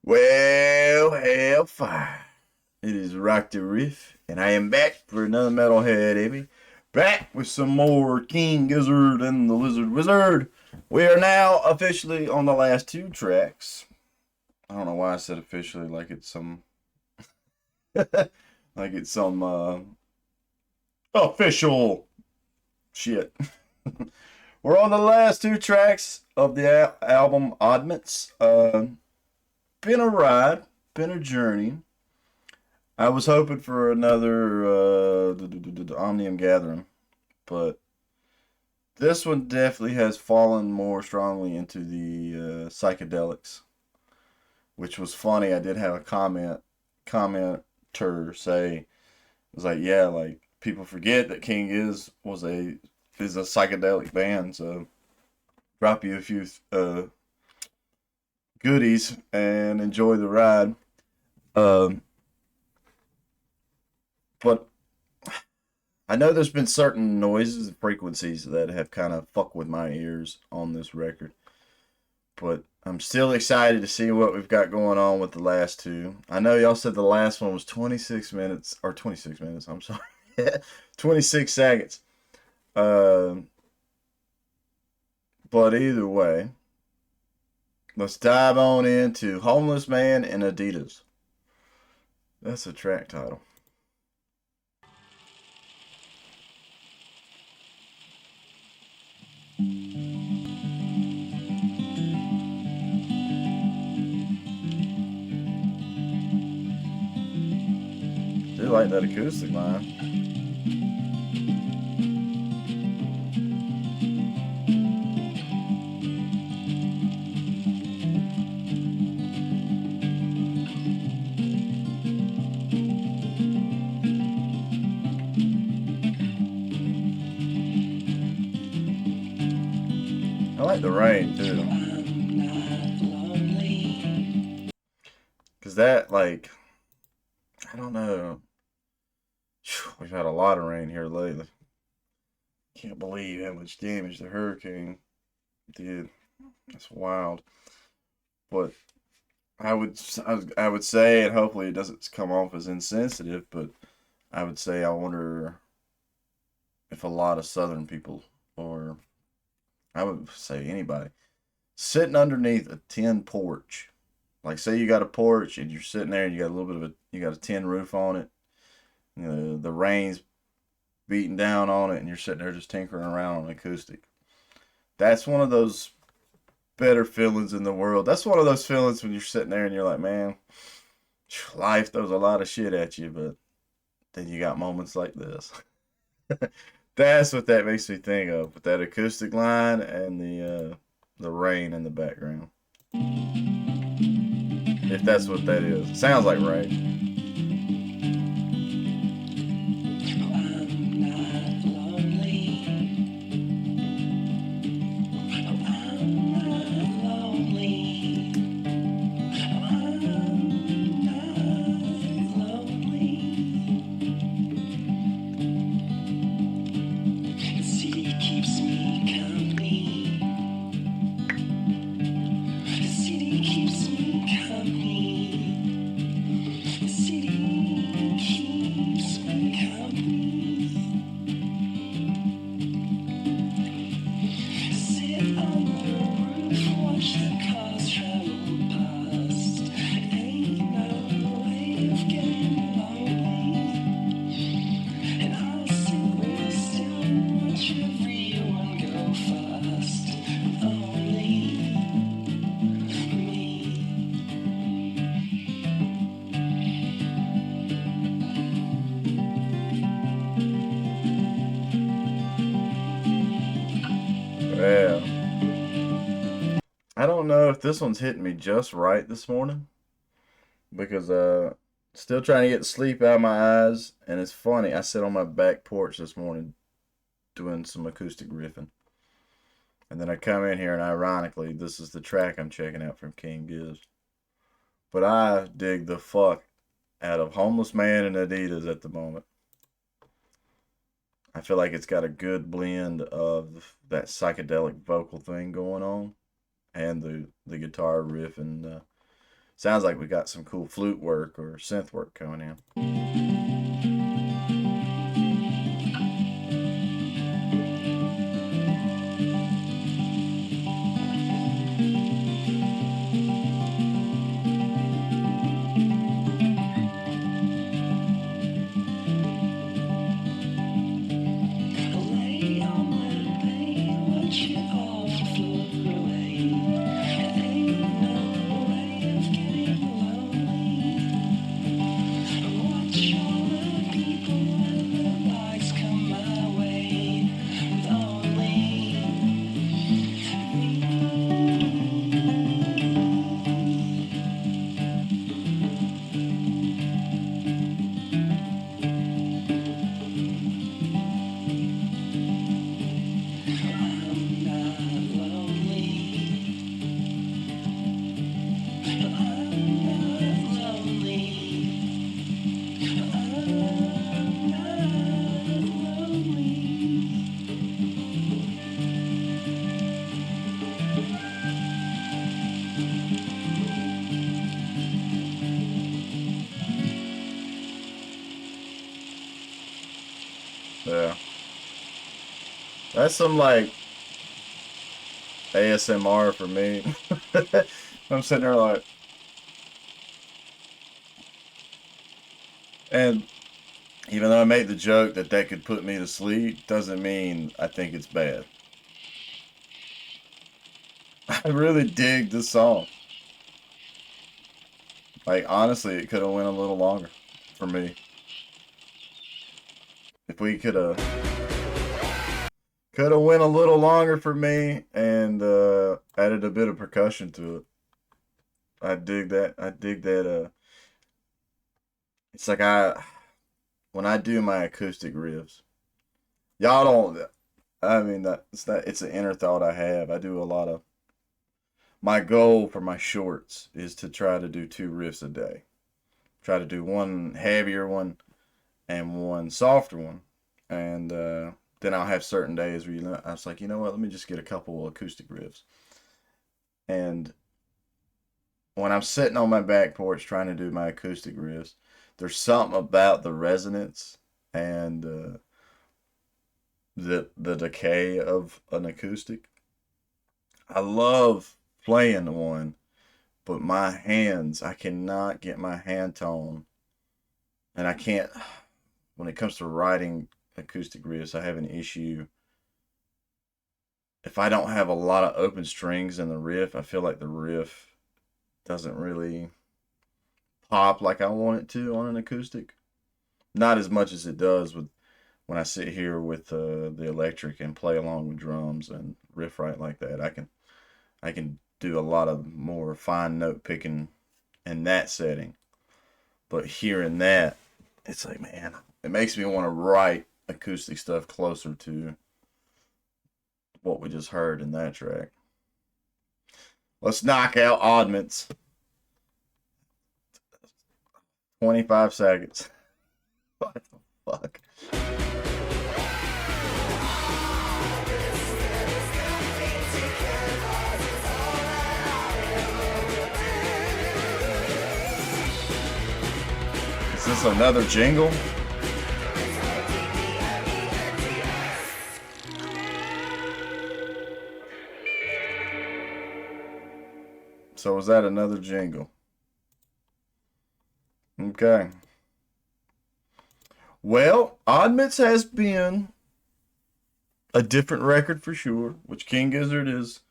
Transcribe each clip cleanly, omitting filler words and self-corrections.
Well, hellfire. It is RockdaRiff, and I am back for another Metalhead, Abby. Back with some more King Gizzard and the Lizard Wizard. We are now officially on the last two tracks. I don't know why I said officially like it's some official shit. We're on the last two tracks of the album Oddments. Been a ride, been a journey. I was hoping for another Omnium Gathering, but this one definitely has fallen more strongly into the psychedelics, which was funny. I did have a commenter say, it was like, yeah, like people forget that King is a psychedelic band, so drop you a few goodies and enjoy the ride. Um, but I know there's been certain noises and frequencies that have kind of fucked with my ears on this record, but I'm still excited to see what we've got going on with the last two. I know y'all said the last one was 26 minutes, or 26 minutes, I'm sorry, 26 seconds. But either way, let's dive on into Homeless Man and Adidas. That's a track title. I do like that acoustic line. I like the rain too. Cause that, like, I don't know. We've had a lot of rain here lately. Can't believe how much damage the hurricane did. That's wild. But I would say, and hopefully it doesn't come off as insensitive, but I would say I wonder if a lot of Southern people, or I would say anybody, sitting underneath a tin porch. Like, say you got a porch and you're sitting there and you got a little bit of you got a tin roof on it. You know, the rain's beating down on it and you're sitting there just tinkering around on acoustic. That's one of those better feelings in the world. That's one of those feelings when you're sitting there and you're like, man, life throws a lot of shit at you, but then you got moments like this. That's what that makes me think of, with that acoustic line and the rain in the background. If that's what that is. It sounds like rain. Yeah. I don't know if this one's hitting me just right this morning because still trying to get sleep out of my eyes, and it's funny. I sat on my back porch this morning doing some acoustic riffing. And then I come in here and ironically this is the track I'm checking out from King Giz. But I dig the fuck out of Homeless Man and Adidas at the moment. I feel like it's got a good blend of that psychedelic vocal thing going on and the guitar riff and Sounds like we got some cool flute work or synth work coming in. Yeah. That's some like ASMR for me. I'm sitting there like, and even though I made the joke that that could put me to sleep, doesn't mean I think it's bad. I really dig this song. Like honestly, it could have went a little longer for me. If we could have went a little longer for me and added a bit of percussion to it. I dig that. I dig that. It's like when I do my acoustic riffs, y'all don't. I mean that it's not. It's an inner thought I have. I do a lot of. My goal for my shorts is to try to do 2 riffs a day. Try to do one heavier one and one softer one, and then I'll have certain days where I was like, you know what? Let me just get a couple acoustic riffs. And when I'm sitting on my back porch trying to do my acoustic riffs, there's something about the resonance and the decay of an acoustic. I love playing one, but my hands, I cannot get my hand tone, and I can't. When it comes to writing acoustic riffs, I have an issue. If I don't have a lot of open strings in the riff, I feel like the riff doesn't really pop like I want it to on an acoustic. Not as much as it does with when I sit here with the electric and play along with drums and riff right like that. I can do a lot of more fine note picking in that setting. But hearing that, it's like, man, it makes me want to write acoustic stuff closer to what we just heard in that track. Let's knock out Oddments. 25 seconds. What the fuck? Is this another jingle? So was that another jingle? Okay. Well, Oddments has been a different record for sure, which King Gizzard is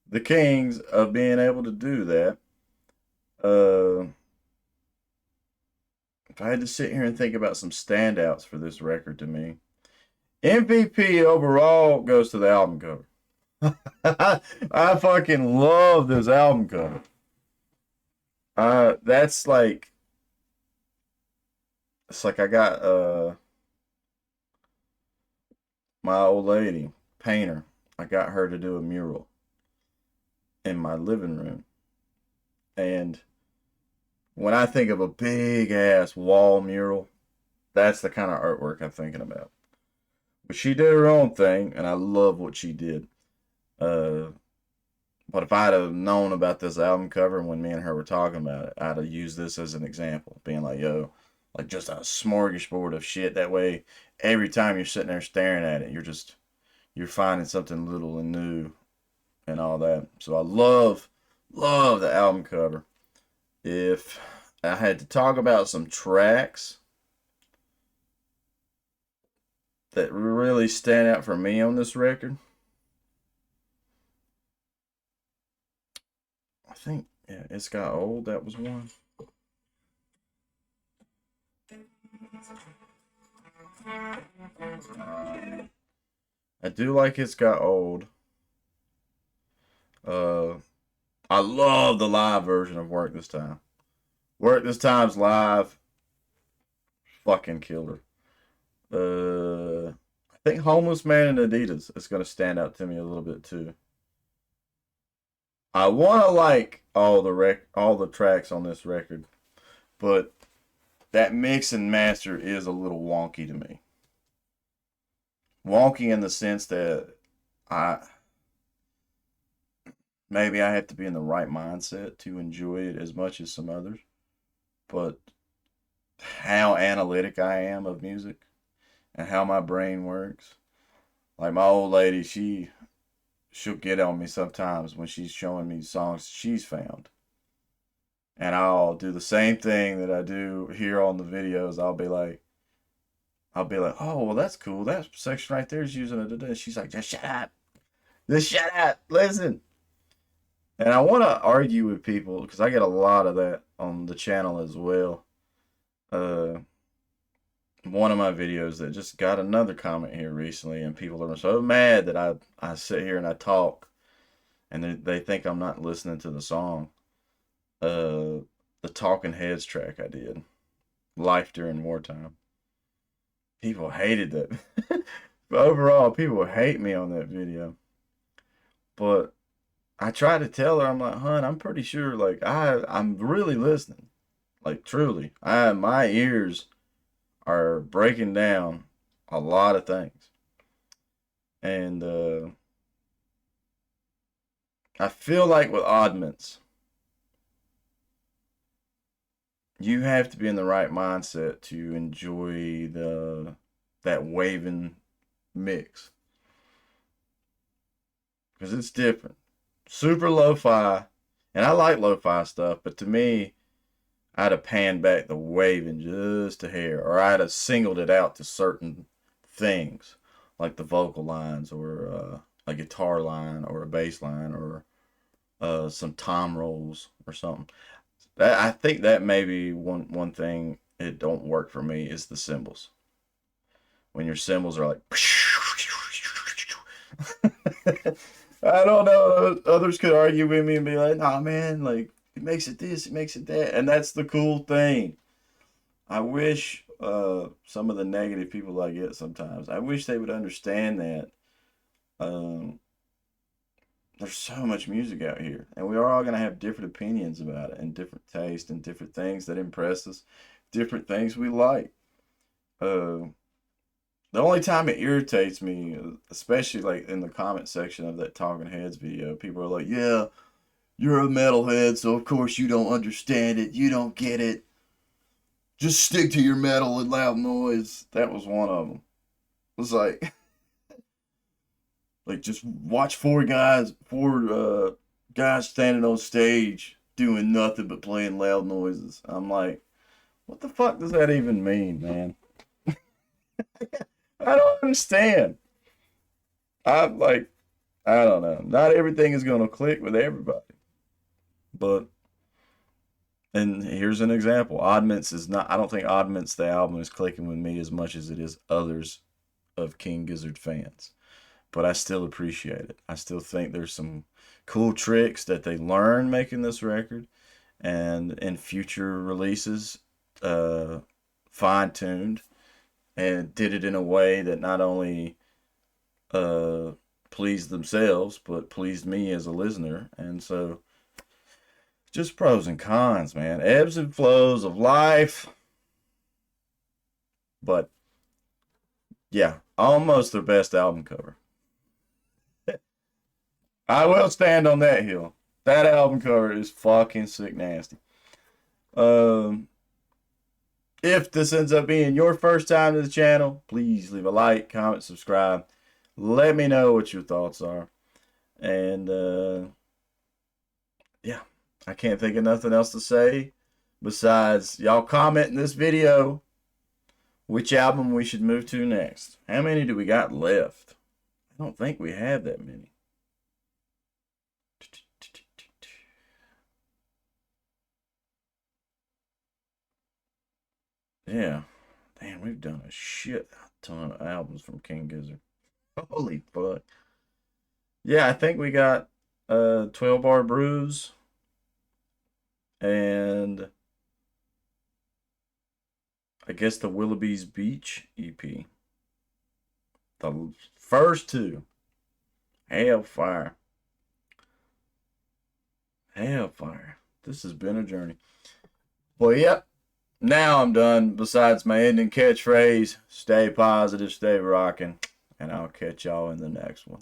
the kings of being able to do that. If I had to sit here and think about some standouts for this record to me, MVP overall goes to the album cover. I fucking love this album cover. That's like it's like I got my old lady painter. I got her to do a mural in my living room, and when I think of a big ass wall mural, that's the kind of artwork I'm thinking about. But she did her own thing, and I love what she did. Uh, But if I'd have known about this album cover when me and her were talking about it, I'd have used this as an example, being like, yo, like just a smorgasbord of shit. That way, every time you're sitting there staring at it, you're finding something little and new and all that. So I love the album cover. If I had to talk about some tracks that really stand out for me on this record, I think yeah, It's Got Old. That was one. I do like It's Got Old. Uh, I love the live version of Work This Time. Work This Time's live, fucking killer. I think Homeless Man and Adidas is gonna stand out to me a little bit too. I want to like all the tracks on this record, but that mix and master is a little wonky to me. Wonky in the sense that I maybe I have to be in the right mindset to enjoy it as much as some others. But how analytic I am of music and how my brain works. Like my old lady, she'll get on me sometimes when she's showing me songs she's found. And I'll do the same thing that I do here on the videos. I'll be like, oh well, that's cool. That section right there is using it. She's like, just shut up, just shut up, listen. And I want to argue with people because I get a lot of that on the channel as well. Uh, One of my videos that just got another comment here recently, and people are so mad that I sit here and I talk, and they think I'm not listening to the song. The Talking Heads track I did, Life During Wartime. People hated that. Overall, people hate me on that video. But I try to tell her, I'm like, hun, I'm pretty sure, like, I'm really listening. Like, truly. My ears are breaking down a lot of things. And I feel like with Oddments, you have to be in the right mindset to enjoy that waving mix. Because it's different. Super lo-fi. And I like lo-fi stuff, but to me, I'd have panned back the waving just a hair, or I'd have singled it out to certain things, like the vocal lines, or a guitar line, or a bass line, or some tom rolls, or something. I think that may be one thing it don't work for me is the cymbals. When your cymbals are like, I don't know. Others could argue with me and be like, "Nah, man, like it makes it this, it makes it that," and that's the cool thing. I wish some of the negative people I get sometimes, I wish they would understand that um, there's so much music out here, and we are all gonna have different opinions about it, and different tastes, and different things that impress us, different things we like. Uh, the only time it irritates me, especially like in the comment section of that Talking Heads video, people are like, "Yeah, you're a metalhead, so of course you don't understand it. You don't get it. Just stick to your metal and loud noise." That was one of them. It was like, like just watch four guys standing on stage doing nothing but playing loud noises. I'm like, what the fuck does that even mean, man? I don't understand. I'm like, I don't know. Not everything is gonna click with everybody, but and here's an example. Oddments is not. I don't think Oddments the album is clicking with me as much as it is others of King Gizzard fans. But I still appreciate it. I still think there's some cool tricks that they learned making this record, and in future releases, uh, fine tuned and did it in a way that not only uh, pleased themselves but pleased me as a listener. And so, just pros and cons, man. Ebbs and flows of life. But yeah, almost their best album cover. I will stand on that hill. That album cover is fucking sick nasty. If this ends up being your first time to the channel, please leave a like, comment, subscribe. Let me know what your thoughts are. And yeah, I can't think of nothing else to say besides y'all comment in this video which album we should move to next. How many do we got left? I don't think we have that many. Yeah. Damn, we've done a shit ton of albums from King Gizzard. Holy fuck. Yeah, I think we got 12 Bar Brews and I guess the Willoughby's Beach EP. The first two. Hellfire. Hellfire. This has been a journey. Well, yep. Now I'm done. Besides my ending catchphrase, stay positive, stay rocking, and I'll catch y'all in the next one.